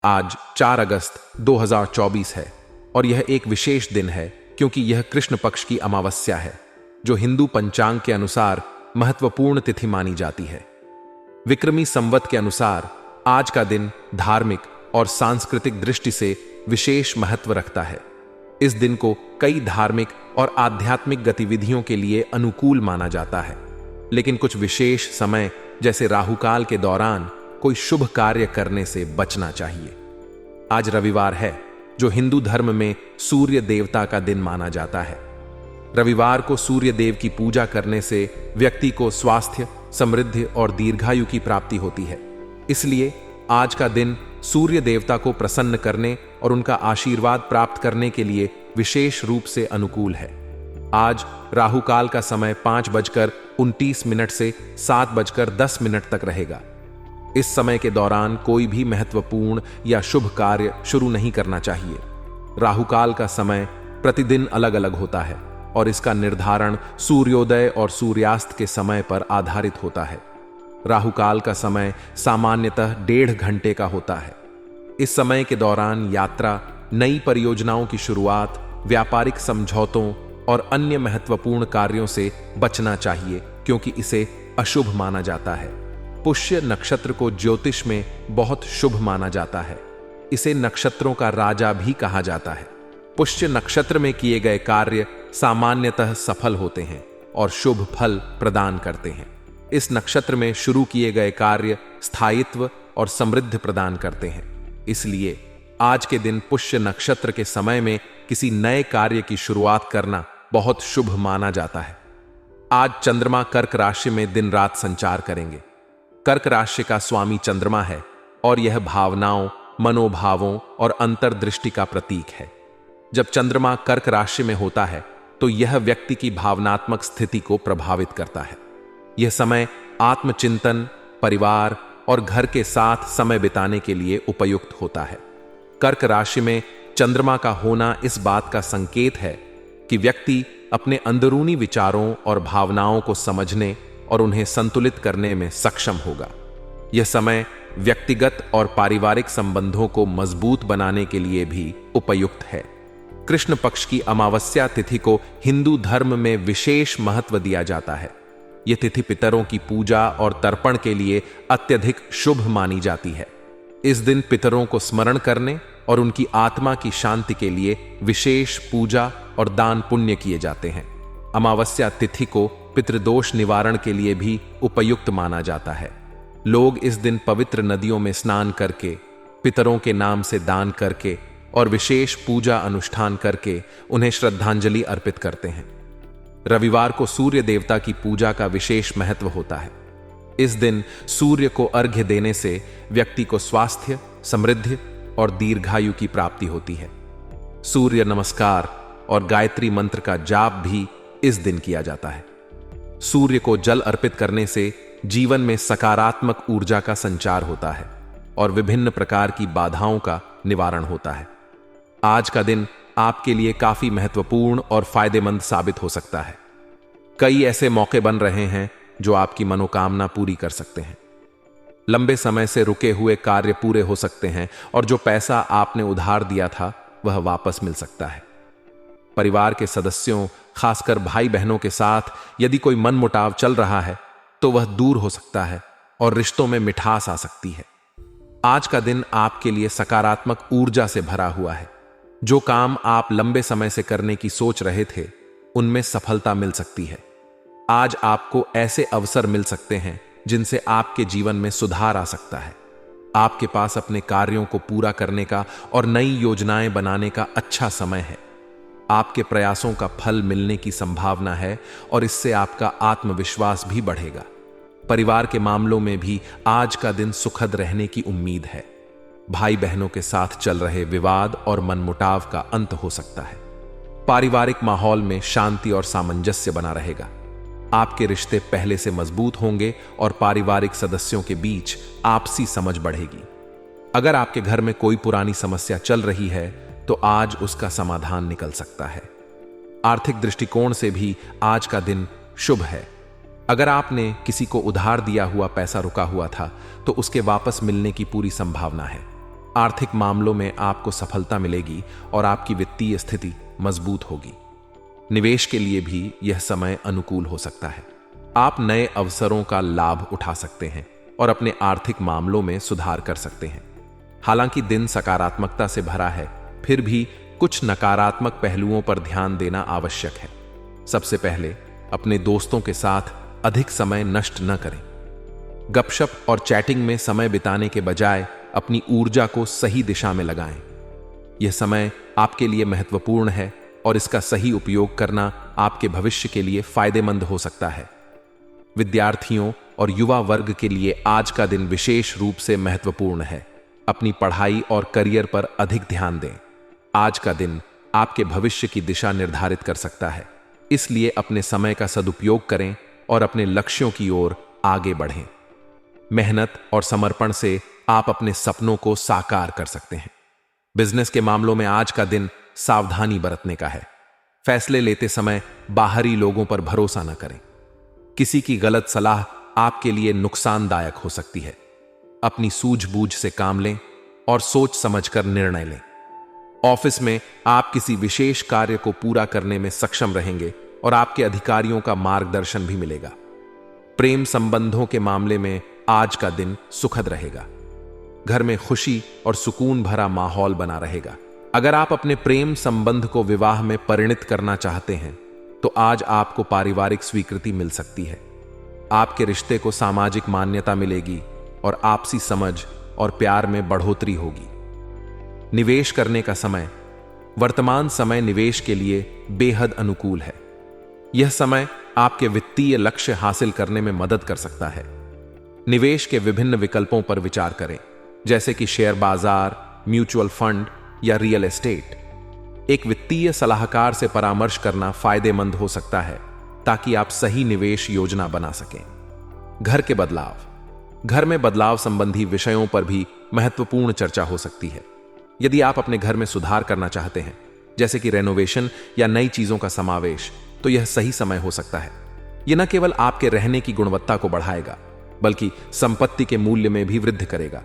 आज 4 अगस्त 2024 है और यह एक विशेष दिन है क्योंकि यह कृष्ण पक्ष की अमावस्या है, जो हिंदू पंचांग के अनुसार महत्वपूर्ण तिथि मानी जाती है। विक्रमी संवत के अनुसार आज का दिन धार्मिक और सांस्कृतिक दृष्टि से विशेष महत्व रखता है। इस दिन को कई धार्मिक और आध्यात्मिक गतिविधियों के लिए अनुकूल माना जाता है, लेकिन कुछ विशेष समय जैसे राहुकाल के दौरान कोई शुभ कार्य करने से बचना चाहिए। आज रविवार है, जो हिंदू धर्म में सूर्य देवता का दिन माना जाता है। रविवार को सूर्य देव की पूजा करने से व्यक्ति को स्वास्थ्य, समृद्धि और दीर्घायु की प्राप्ति होती है। इसलिए आज का दिन सूर्य देवता को प्रसन्न करने और उनका आशीर्वाद प्राप्त करने के लिए विशेष रूप से अनुकूल है। आज राहुकाल का समय 5:29 से 7:10 तक रहेगा। इस समय के दौरान कोई भी महत्वपूर्ण या शुभ कार्य शुरू नहीं करना चाहिए। राहुकाल का समय प्रतिदिन अलग अलग होता है और इसका निर्धारण सूर्योदय और सूर्यास्त के समय पर आधारित होता है। राहुकाल का समय सामान्यतः 1.5 घंटे का होता है। इस समय के दौरान यात्रा, नई परियोजनाओं की शुरुआत, व्यापारिक समझौतों और अन्य महत्वपूर्ण कार्यों से बचना चाहिए क्योंकि इसे अशुभ माना जाता है। पुष्य नक्षत्र को ज्योतिष में बहुत शुभ माना जाता है। इसे नक्षत्रों का राजा भी कहा जाता है। पुष्य नक्षत्र में किए गए कार्य सामान्यतः सफल होते हैं और शुभ फल प्रदान करते हैं। इस नक्षत्र में शुरू किए गए कार्य स्थायित्व और समृद्धि प्रदान करते हैं। इसलिए आज के दिन पुष्य नक्षत्र के समय में किसी नए कार्य की शुरुआत करना बहुत शुभ माना जाता है। आज चंद्रमा कर्क राशि में दिन रात संचार करेंगे। कर्क राशि का स्वामी चंद्रमा है और यह भावनाओं, मनोभावों और अंतर्दृष्टि का प्रतीक है। जब चंद्रमा कर्क राशि में होता है तो यह व्यक्ति की भावनात्मक स्थिति को प्रभावित करता है। यह समय आत्मचिंतन, परिवार और घर के साथ समय बिताने के लिए उपयुक्त होता है। कर्क राशि में चंद्रमा का होना इस बात का संकेत है कि व्यक्ति अपने अंदरूनी विचारों और भावनाओं को समझने और उन्हें संतुलित करने में सक्षम होगा। यह समय व्यक्तिगत और पारिवारिक संबंधों को मजबूत बनाने के लिए भी उपयुक्त है। कृष्ण पक्ष की अमावस्या तिथि को हिंदू धर्म में विशेष महत्व दिया जाता है। यह तिथि पितरों की पूजा और तर्पण के लिए अत्यधिक शुभ मानी जाती है। इस दिन पितरों को स्मरण करने और उनकी आत्मा की शांति के लिए विशेष पूजा और दान पुण्य किए जाते हैं। अमावस्या तिथि को पितृदोष निवारण के लिए भी उपयुक्त माना जाता है। लोग इस दिन पवित्र नदियों में स्नान करके, पितरों के नाम से दान करके और विशेष पूजा अनुष्ठान करके उन्हें श्रद्धांजलि अर्पित करते हैं। रविवार को सूर्य देवता की पूजा का विशेष महत्व होता है। इस दिन सूर्य को अर्घ्य देने से व्यक्ति को स्वास्थ्य, समृद्धि और दीर्घायु की प्राप्ति होती है। सूर्य नमस्कार और गायत्री मंत्र का जाप भी इस दिन किया जाता है। सूर्य को जल अर्पित करने से जीवन में सकारात्मक ऊर्जा का संचार होता है और विभिन्न प्रकार की बाधाओं का निवारण होता है। आज का दिन आपके लिए काफी महत्वपूर्ण और फायदेमंद साबित हो सकता है। कई ऐसे मौके बन रहे हैं जो आपकी मनोकामना पूरी कर सकते हैं। लंबे समय से रुके हुए कार्य पूरे हो सकते हैं और जो पैसा आपने उधार दिया था वह वापस मिल सकता है। परिवार के सदस्यों, खासकर भाई बहनों के साथ यदि कोई मनमुटाव चल रहा है तो वह दूर हो सकता है और रिश्तों में मिठास आ सकती है। आज का दिन आपके लिए सकारात्मक ऊर्जा से भरा हुआ है। जो काम आप लंबे समय से करने की सोच रहे थे, उनमें सफलता मिल सकती है। आज आपको ऐसे अवसर मिल सकते हैं जिनसे आपके जीवन में सुधार आ सकता है। आपके पास अपने कार्यों को पूरा करने का और नई योजनाएं बनाने का अच्छा समय है। आपके प्रयासों का फल मिलने की संभावना है और इससे आपका आत्मविश्वास भी बढ़ेगा। परिवार के मामलों में भी आज का दिन सुखद रहने की उम्मीद है। भाई बहनों के साथ चल रहे विवाद और मनमुटाव का अंत हो सकता है। पारिवारिक माहौल में शांति और सामंजस्य बना रहेगा। आपके रिश्ते पहले से मजबूत होंगे और पारिवारिक सदस्यों के बीच आपसी समझ बढ़ेगी। अगर आपके घर में कोई पुरानी समस्या चल रही है तो आज उसका समाधान निकल सकता है। आर्थिक दृष्टिकोण से भी आज का दिन शुभ है। अगर आपने किसी को उधार दिया हुआ पैसा रुका हुआ था तो उसके वापस मिलने की पूरी संभावना है। आर्थिक मामलों में आपको सफलता मिलेगी और आपकी वित्तीय स्थिति मजबूत होगी। निवेश के लिए भी यह समय अनुकूल हो सकता है। आप नए अवसरों का लाभ उठा सकते हैं और अपने आर्थिक मामलों में सुधार कर सकते हैं। हालांकि दिन सकारात्मकता से भरा है, फिर भी कुछ नकारात्मक पहलुओं पर ध्यान देना आवश्यक है। सबसे पहले, अपने दोस्तों के साथ अधिक समय नष्ट न करें। गपशप और चैटिंग में समय बिताने के बजाय अपनी ऊर्जा को सही दिशा में लगाएं। यह समय आपके लिए महत्वपूर्ण है और इसका सही उपयोग करना आपके भविष्य के लिए फायदेमंद हो सकता है। विद्यार्थियों और युवा वर्ग के लिए आज का दिन विशेष रूप से महत्वपूर्ण है। अपनी पढ़ाई और करियर पर अधिक ध्यान दें। आज का दिन आपके भविष्य की दिशा निर्धारित कर सकता है, इसलिए अपने समय का सदुपयोग करें और अपने लक्ष्यों की ओर आगे बढ़ें। मेहनत और समर्पण से आप अपने सपनों को साकार कर सकते हैं। बिजनेस के मामलों में आज का दिन सावधानी बरतने का है। फैसले लेते समय बाहरी लोगों पर भरोसा न करें। किसी की गलत सलाह आपके लिए नुकसानदायक हो सकती है। अपनी सूझबूझ से काम लें और सोच समझकर निर्णय लें। ऑफिस में आप किसी विशेष कार्य को पूरा करने में सक्षम रहेंगे और आपके अधिकारियों का मार्गदर्शन भी मिलेगा। प्रेम संबंधों के मामले में आज का दिन सुखद रहेगा। घर में खुशी और सुकून भरा माहौल बना रहेगा। अगर आप अपने प्रेम संबंध को विवाह में परिणित करना चाहते हैं तो आज आपको पारिवारिक स्वीकृति मिल सकती है। आपके रिश्ते को सामाजिक मान्यता मिलेगी और आपसी समझ और प्यार में बढ़ोतरी होगी। निवेश करने का समय, वर्तमान समय निवेश के लिए बेहद अनुकूल है। यह समय आपके वित्तीय लक्ष्य हासिल करने में मदद कर सकता है। निवेश के विभिन्न विकल्पों पर विचार करें, जैसे कि शेयर बाजार, म्यूचुअल फंड या रियल एस्टेट। एक वित्तीय सलाहकार से परामर्श करना फायदेमंद हो सकता है ताकि आप सही निवेश योजना बना सकें। घर के बदलाव, घर में बदलाव संबंधी विषयों पर भी महत्वपूर्ण चर्चा हो सकती है। यदि आप अपने घर में सुधार करना चाहते हैं, जैसे कि रेनोवेशन या नई चीजों का समावेश, तो यह सही समय हो सकता है। यह न केवल आपके रहने की गुणवत्ता को बढ़ाएगा, बल्कि संपत्ति के मूल्य में भी वृद्धि करेगा।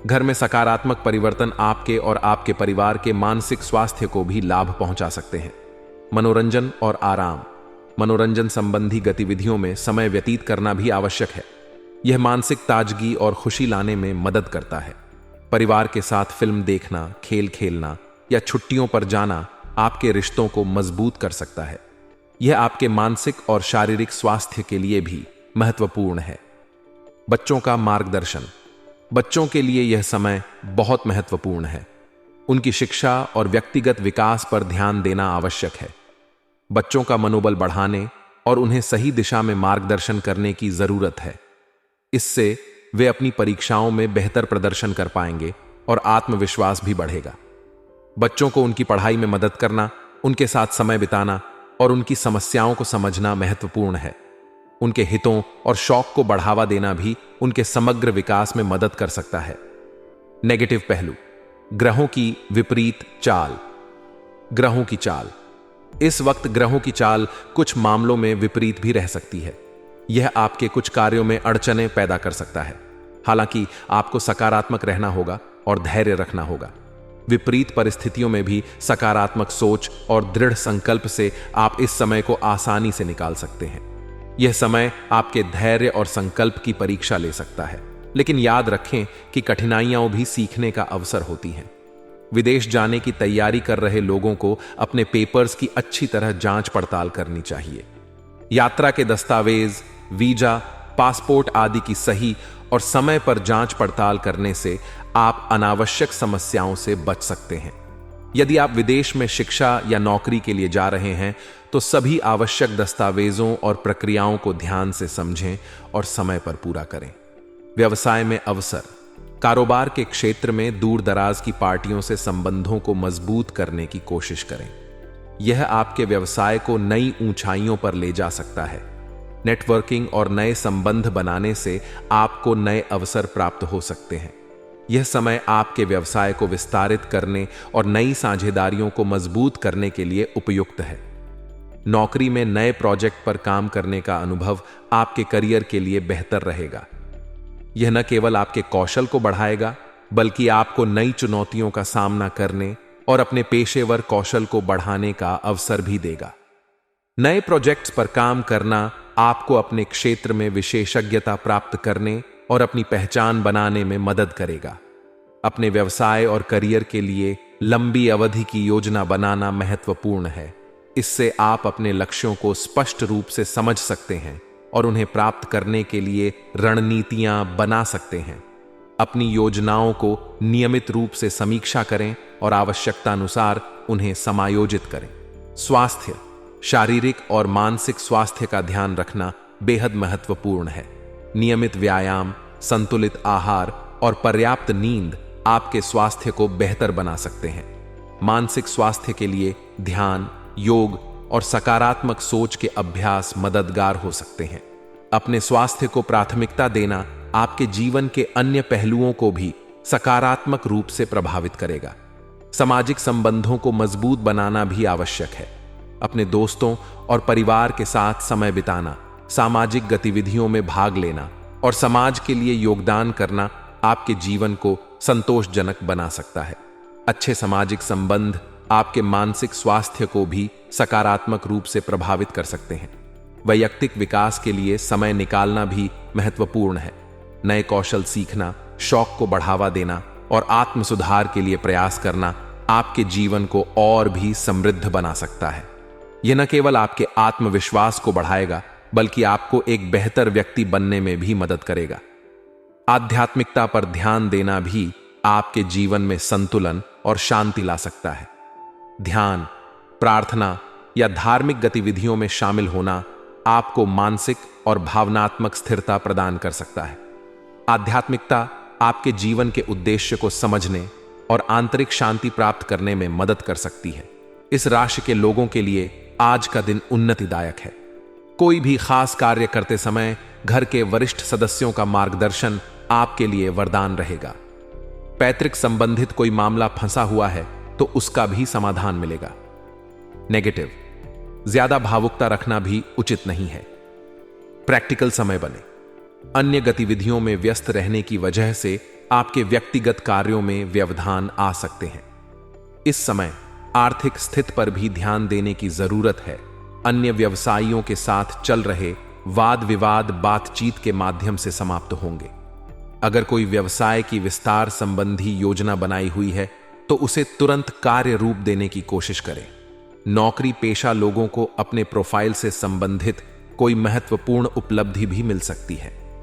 घर में सकारात्मक परिवर्तन आपके और आपके परिवार के मानसिक स्वास्थ्य को भी लाभ पहुंचा सकते हैं। मनोरंजन और आराम, मनोरंजन संबंधी गतिविधियों में समय व्यतीत करना भी आवश्यक है। यह मानसिक ताजगी और खुशी लाने में मदद करता है। परिवार के साथ फिल्म देखना, खेल खेलना या छुट्टियों पर जाना आपके रिश्तों को मजबूत कर सकता है। यह आपके मानसिक और शारीरिक स्वास्थ्य के लिए भी महत्वपूर्ण है। बच्चों का मार्गदर्शन, बच्चों के लिए यह समय बहुत महत्वपूर्ण है। उनकी शिक्षा और व्यक्तिगत विकास पर ध्यान देना आवश्यक है। बच्चों का मनोबल बढ़ाने और उन्हें सही दिशा में मार्गदर्शन करने की जरूरत है। इससे वे अपनी परीक्षाओं में बेहतर प्रदर्शन कर पाएंगे और आत्मविश्वास भी बढ़ेगा। बच्चों को उनकी पढ़ाई में मदद करना, उनके साथ समय बिताना और उनकी समस्याओं को समझना महत्वपूर्ण है। उनके हितों और शौक को बढ़ावा देना भी उनके समग्र विकास में मदद कर सकता है। नेगेटिव पहलू, ग्रहों की विपरीत चाल। ग्रहों की चाल, इस वक्त ग्रहों की चाल कुछ मामलों में विपरीत भी रह सकती है। यह आपके कुछ कार्यों में अड़चनें पैदा कर सकता है। हालांकि आपको सकारात्मक रहना होगा और धैर्य रखना होगा। विपरीत परिस्थितियों में भी सकारात्मक सोच और दृढ़ संकल्प से आप इस समय को आसानी से निकाल सकते हैं। यह समय आपके धैर्य और संकल्प की परीक्षा ले सकता है, लेकिन याद रखें कि कठिनाइयां भी सीखने का अवसर होती हैं। विदेश जाने की तैयारी कर रहे लोगों को अपने पेपर्स की अच्छी तरह जांच पड़ताल करनी चाहिए। यात्रा के दस्तावेज, वीजा, पासपोर्ट आदि की सही और समय पर जांच पड़ताल करने से आप अनावश्यक समस्याओं से बच सकते हैं। यदि आप विदेश में शिक्षा या नौकरी के लिए जा रहे हैं तो सभी आवश्यक दस्तावेजों और प्रक्रियाओं को ध्यान से समझें और समय पर पूरा करें। व्यवसाय में अवसर, कारोबार के क्षेत्र में दूर दराज की पार्टियों से संबंधों को मजबूत करने की कोशिश करें। यह आपके व्यवसाय को नई ऊंचाइयों पर ले जा सकता है। नेटवर्किंग और नए संबंध बनाने से आपको नए अवसर प्राप्त हो सकते हैं। यह समय आपके व्यवसाय को विस्तारित करने और नई साझेदारियों को मजबूत करने के लिए उपयुक्त है। नौकरी में नए प्रोजेक्ट पर काम करने का अनुभव आपके करियर के लिए बेहतर रहेगा। यह न केवल आपके कौशल को बढ़ाएगा, बल्कि आपको नई चुनौतियों का सामना करने और अपने पेशेवर कौशल को बढ़ाने का अवसर भी देगा। नए प्रोजेक्ट्स पर काम करना आपको अपने क्षेत्र में विशेषज्ञता प्राप्त करने और अपनी पहचान बनाने में मदद करेगा। अपने व्यवसाय और करियर के लिए लंबी अवधि की योजना बनाना महत्वपूर्ण है। इससे आप अपने लक्ष्यों को स्पष्ट रूप से समझ सकते हैं और उन्हें प्राप्त करने के लिए रणनीतियां बना सकते हैं। अपनी योजनाओं को नियमित रूप से समीक्षा करें और आवश्यकतानुसार उन्हें समायोजित करें। स्वास्थ्य, शारीरिक और मानसिक स्वास्थ्य का ध्यान रखना बेहद महत्वपूर्ण है। नियमित व्यायाम, संतुलित आहार और पर्याप्त नींद आपके स्वास्थ्य को बेहतर बना सकते हैं। मानसिक स्वास्थ्य के लिए ध्यान, योग और सकारात्मक सोच के अभ्यास मददगार हो सकते हैं। अपने स्वास्थ्य को प्राथमिकता देना आपके जीवन के अन्य पहलुओं को भी सकारात्मक रूप से प्रभावित करेगा। सामाजिक संबंधों को मजबूत बनाना भी आवश्यक है। अपने दोस्तों और परिवार के साथ समय बिताना, सामाजिक गतिविधियों में भाग लेना और समाज के लिए योगदान करना आपके जीवन को संतोषजनक बना सकता है। अच्छे सामाजिक संबंध आपके मानसिक स्वास्थ्य को भी सकारात्मक रूप से प्रभावित कर सकते हैं। वैयक्तिक विकास के लिए समय निकालना भी महत्वपूर्ण है। नए कौशल सीखना, शौक को बढ़ावा देना और आत्म सुधार के लिए प्रयास करना आपके जीवन को और भी समृद्ध बना सकता है। यह न केवल आपके आत्मविश्वास को बढ़ाएगा, बल्कि आपको एक बेहतर व्यक्ति बनने में भी मदद करेगा। आध्यात्मिकता पर ध्यान देना भी आपके जीवन में संतुलन और शांति ला सकता है। ध्यान, प्रार्थना या धार्मिक गतिविधियों में शामिल होना आपको मानसिक और भावनात्मक स्थिरता प्रदान कर सकता है। आध्यात्मिकता आपके जीवन के उद्देश्य को समझने और आंतरिक शांति प्राप्त करने में मदद कर सकती है। इस राशि के लोगों के लिए आज का दिन उन्नतिदायक है। कोई भी खास कार्य करते समय घर के वरिष्ठ सदस्यों का मार्गदर्शन आपके लिए वरदान रहेगा। पैतृक संबंधित कोई मामला फंसा हुआ है तो उसका भी समाधान मिलेगा। नेगेटिव, ज्यादा भावुकता रखना भी उचित नहीं है। प्रैक्टिकल समय बने। अन्य गतिविधियों में व्यस्त रहने की वजह से आपके व्यक्तिगत कार्यों में व्यवधान आ सकते हैं। इस समय आर्थिक स्थिति पर भी ध्यान देने की जरूरत है। अन्य व्यवसायियों के साथ चल रहे वाद विवाद बातचीत के माध्यम से समाप्त होंगे। अगर कोई व्यवसाय की विस्तार संबंधी योजना बनाई हुई है तो उसे तुरंत कार्य रूप देने की कोशिश करें। नौकरी पेशा लोगों को अपने प्रोफाइल से संबंधित कोई महत्वपूर्ण उपलब्धि भी मिल सकती है।